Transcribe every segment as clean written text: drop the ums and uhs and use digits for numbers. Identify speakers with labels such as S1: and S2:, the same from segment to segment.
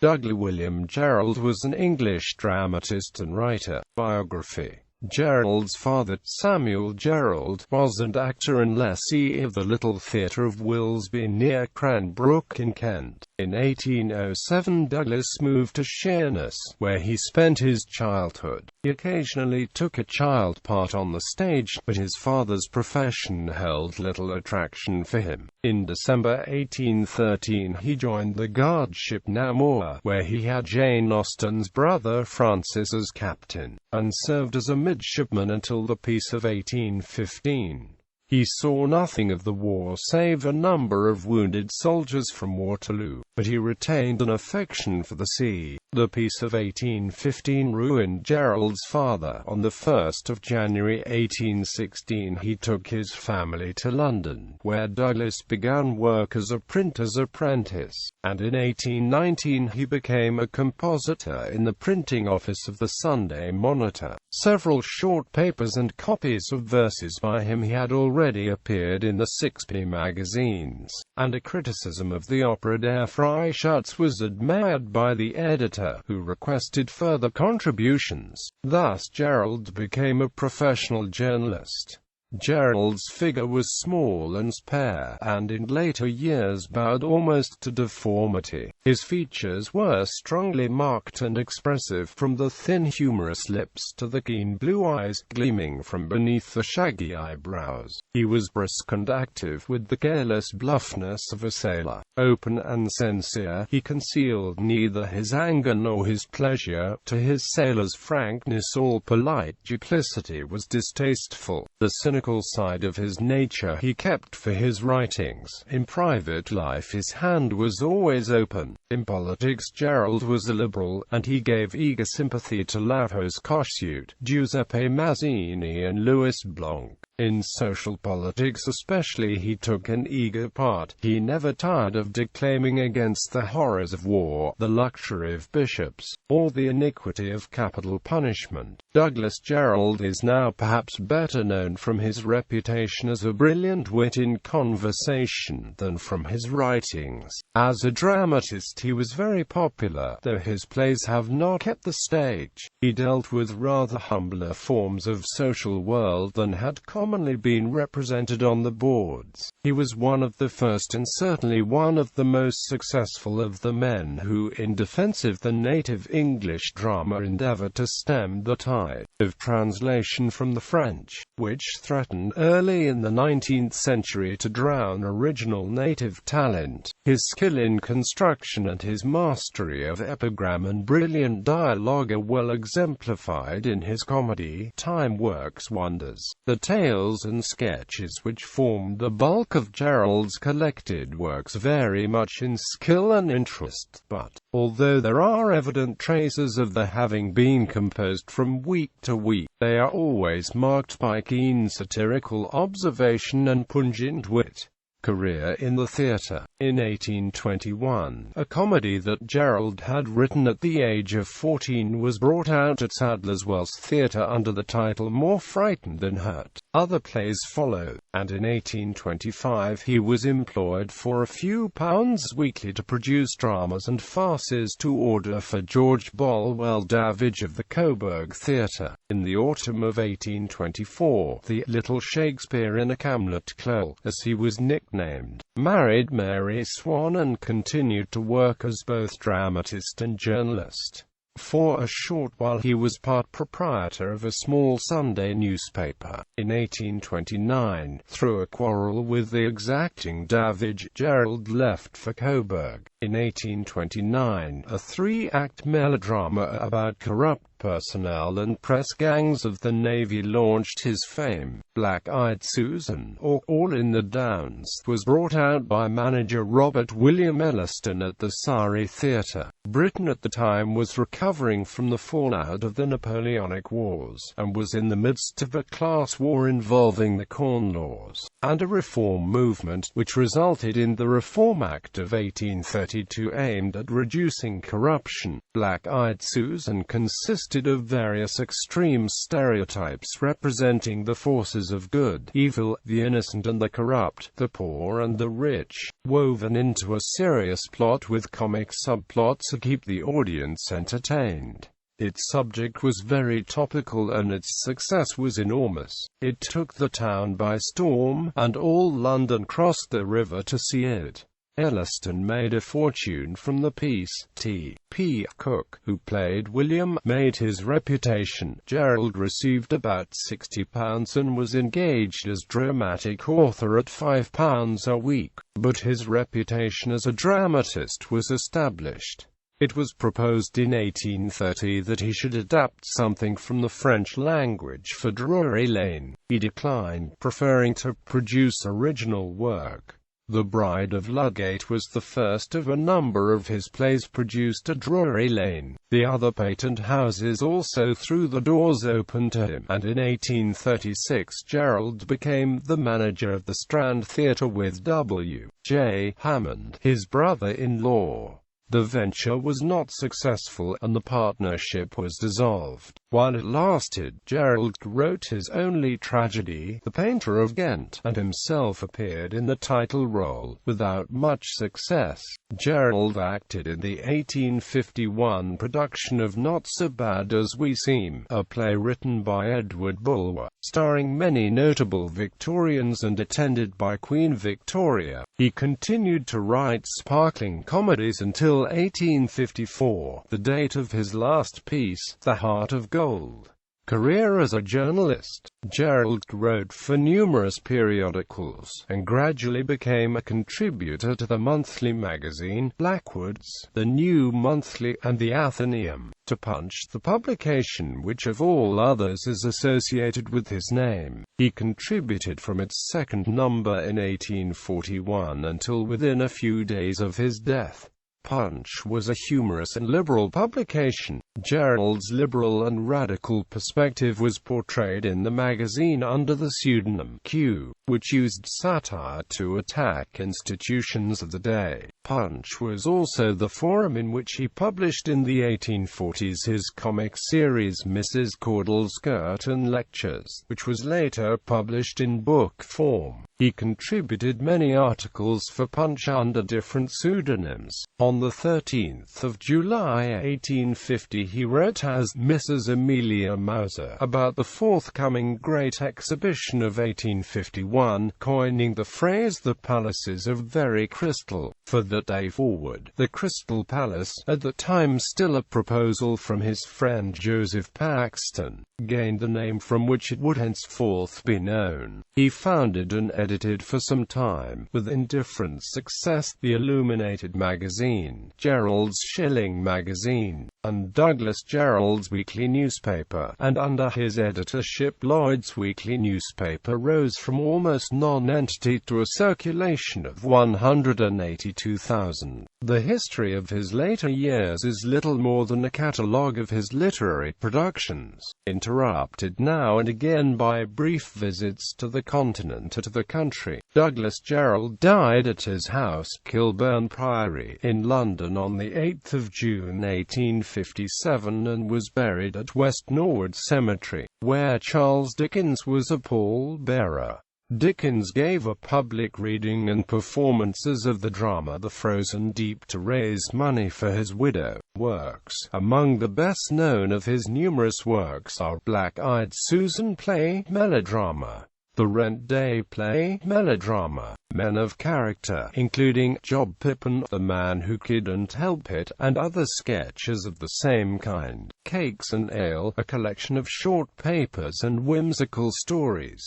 S1: William Jerrold was an English dramatist and writer. Biography. Jerrold's father, Samuel Jerrold, was an actor and lessee of the Little Theatre of Willesby near Cranbrook in Kent. In 1807 Douglas moved to Sheerness, where he spent his childhood. He occasionally took a child part on the stage, but his father's profession held little attraction for him. In December 1813 he joined the guardship Namur, where he had Jane Austen's brother Francis as captain, and served as a midshipman until the Peace of 1815. He saw nothing of the war save a number of wounded soldiers from Waterloo, but he retained an affection for the sea. The Peace of 1815 ruined Jerrold's father. On the 1st of January 1816 he took his family to London, where Douglas began work as a printer's apprentice, and in 1819 he became a compositor in the printing office of the Sunday Monitor. Several short papers and copies of verses by him had already appeared in the 6p magazines, and a criticism of the opera Der Freischütz was admired by the editor, who requested further contributions. Thus Jerrold became a professional journalist. Jerrold's figure was small and spare, and in later years bowed almost to deformity. His features were strongly marked and expressive, from the thin humorous lips to the keen blue eyes gleaming from beneath the shaggy eyebrows. He was brisk and active, with the careless bluffness of a sailor. Open and sincere, he concealed neither his anger nor his pleasure. To his sailor's frankness all polite duplicity was distasteful. The cynical side of his nature he kept for his writings. In private life his hand was always open. In politics Jerrold was a liberal, and he gave eager sympathy to Lavos Kossuth, Giuseppe Mazzini and Louis Blanc. In social politics especially he took an eager part. He never tired of declaiming against the horrors of war, the luxury of bishops, or the iniquity of capital punishment. Douglas Jerrold is now perhaps better known from his reputation as a brilliant wit in conversation than from his writings. As a dramatist he was very popular, though his plays have not kept the stage. He dealt with rather humbler forms of social world than had commonly been represented on the boards. He was one of the first and certainly one of the most successful of the men who, in defense of the native English drama, endeavored to stem the tide of translation from the French, which threatened early in the 19th century to drown original native talent. His skill in construction and his mastery of epigram and brilliant dialogue are well exemplified in his comedy, Time Works Wonders. The tales and sketches which formed the bulk of Jerrold's collected works vary much in skill and interest, but, although there are evident traces of their having been composed from week to week, they are always marked by keen satirical observation and pungent wit. Career in the theatre. In 1821, a comedy that Jerrold had written at the age of 14 was brought out at Sadler's Wells Theatre under the title More Frightened Than Hurt. Other plays followed, and in 1825 he was employed for a few pounds weekly to produce dramas and farces to order for George Bolwell Davidge of the Coburg Theatre. In the autumn of 1824, the Little Shakespeare in a Camlet Close, as he was nicknamed, married Mary Swan and continued to work as both dramatist and journalist. For a short while he was part proprietor of a small Sunday newspaper. In 1829, through a quarrel with the exacting Davidge, Jerrold left for Coburg. In 1829, a three-act melodrama about corrupt personnel and press gangs of the Navy launched his fame. Black-Eyed Susan, or All in the Downs, was brought out by manager Robert William Elliston at the Surrey Theatre. Britain at the time was recovering from the fallout of the Napoleonic Wars, and was in the midst of a class war involving the Corn Laws, and a reform movement, which resulted in the Reform Act of 1832 aimed at reducing corruption. Black-Eyed Susan consisted consisted of various extreme stereotypes representing the forces of good, evil, the innocent and the corrupt, the poor and the rich, woven into a serious plot with comic subplots to keep the audience entertained. Its subject was very topical and its success was enormous. It took the town by storm, and all London crossed the river to see it. Elliston made a fortune from the piece. T.P. Cook, who played William, made his reputation. Jerrold received about £60 and was engaged as dramatic author at £5 a week, but his reputation as a dramatist was established. It was proposed in 1830 that he should adapt something from the French language for Drury Lane. He declined, preferring to produce original work. The Bride of Ludgate was the first of a number of his plays produced at Drury Lane. The other patent houses also threw the doors open to him, and in 1836 Jerrold became the manager of the Strand Theatre with W. J. Hammond, his brother-in-law. The venture was not successful, and the partnership was dissolved. While it lasted, Jerrold wrote his only tragedy, The Painter of Ghent, and himself appeared in the title role, without much success. Jerrold acted in the 1851 production of Not So Bad As We Seem, a play written by Edward Bulwer, starring many notable Victorians and attended by Queen Victoria. He continued to write sparkling comedies until 1854, the date of his last piece, The Heart of Gold. Career as a journalist. Jerrold wrote for numerous periodicals, and gradually became a contributor to the monthly magazine, Blackwood's, the New Monthly, and the Athenaeum, to Punch, the publication which of all others is associated with his name. He contributed from its second number in 1841 until within a few days of his death. Punch was a humorous and liberal publication. Jerrold's liberal and radical perspective was portrayed in the magazine under the pseudonym Q, which used satire to attack institutions of the day. Punch was also the forum in which he published in the 1840s his comic series Mrs. Caudle's Girton Lectures, which was later published in book form. He contributed many articles for Punch under different pseudonyms. On the 13th of July 1850 he wrote as Mrs. Amelia Mauser about the forthcoming Great Exhibition of 1851, coining the phrase "the palaces of very crystal." For that day forward, the Crystal Palace, at the time still a proposal from his friend Joseph Paxton, gained the name from which it would henceforth be known. He founded and edited for some time, with indifferent success, the Illuminated magazine, Jerrold's Shilling magazine, and Douglas Jerrold's weekly newspaper, and under his editorship Lloyd's weekly newspaper rose from almost non-entity to a circulation of 182,000. The history of his later years is little more than a catalogue of his literary productions, interrupted now and again by brief visits to the continent or to the country. Douglas Jerrold died at his house, Kilburn Priory, in London on the 8th of June 1857 and was buried at West Norwood Cemetery, where Charles Dickens was a pall-bearer. Dickens gave a public reading and performances of the drama The Frozen Deep to raise money for his widow. Works. Among the best known of his numerous works are Black-Eyed Susan play, melodrama; The Rent Day play, melodrama; Men of Character, including Job Pippin, The Man Who Couldn't Help It, and other sketches of the same kind; Cakes and Ale, a collection of short papers and whimsical stories;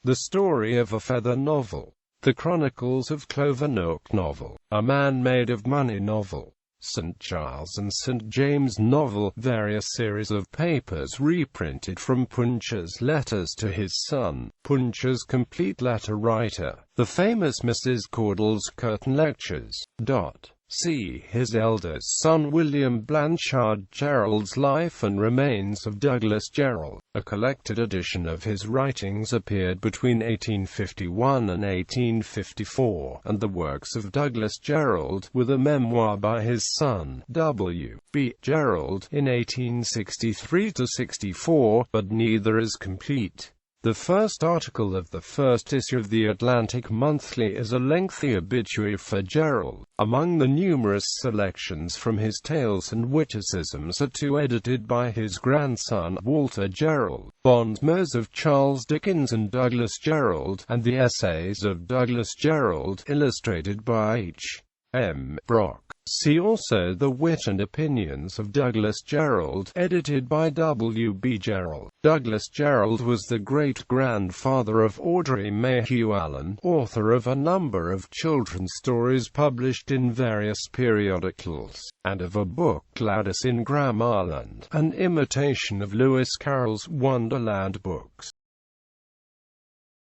S1: The Story of a Feather novel; The Chronicles of Clovernook novel; A Man Made of Money novel; St. Giles and St. James novel; various series of papers reprinted from Punch's letters to his son, Punch's complete letter writer; the famous Mrs. Caudle's Curtain Lectures. See his eldest son William Blanchard Jerrold's Life and Remains of Douglas Jerrold. A collected edition of his writings appeared between 1851 and 1854, and the works of Douglas Jerrold, with a memoir by his son, W. B. Jerrold, in 1863–64, but neither is complete. The first article of the first issue of the Atlantic Monthly is a lengthy obituary for Jerrold. Among the numerous selections from his tales and witticisms are two edited by his grandson, Walter Jerrold, Bondmers of Charles Dickens and Douglas Jerrold, and the Essays of Douglas Jerrold, illustrated by H. M. Brock. See also The Wit and Opinions of Douglas Jerrold, edited by W. B. Jerrold. Douglas Jerrold was the great-grandfather of Audrey Mayhew Allen, author of a number of children's stories published in various periodicals, and of a book Gladys in Gramarland, an imitation of Lewis Carroll's Wonderland books.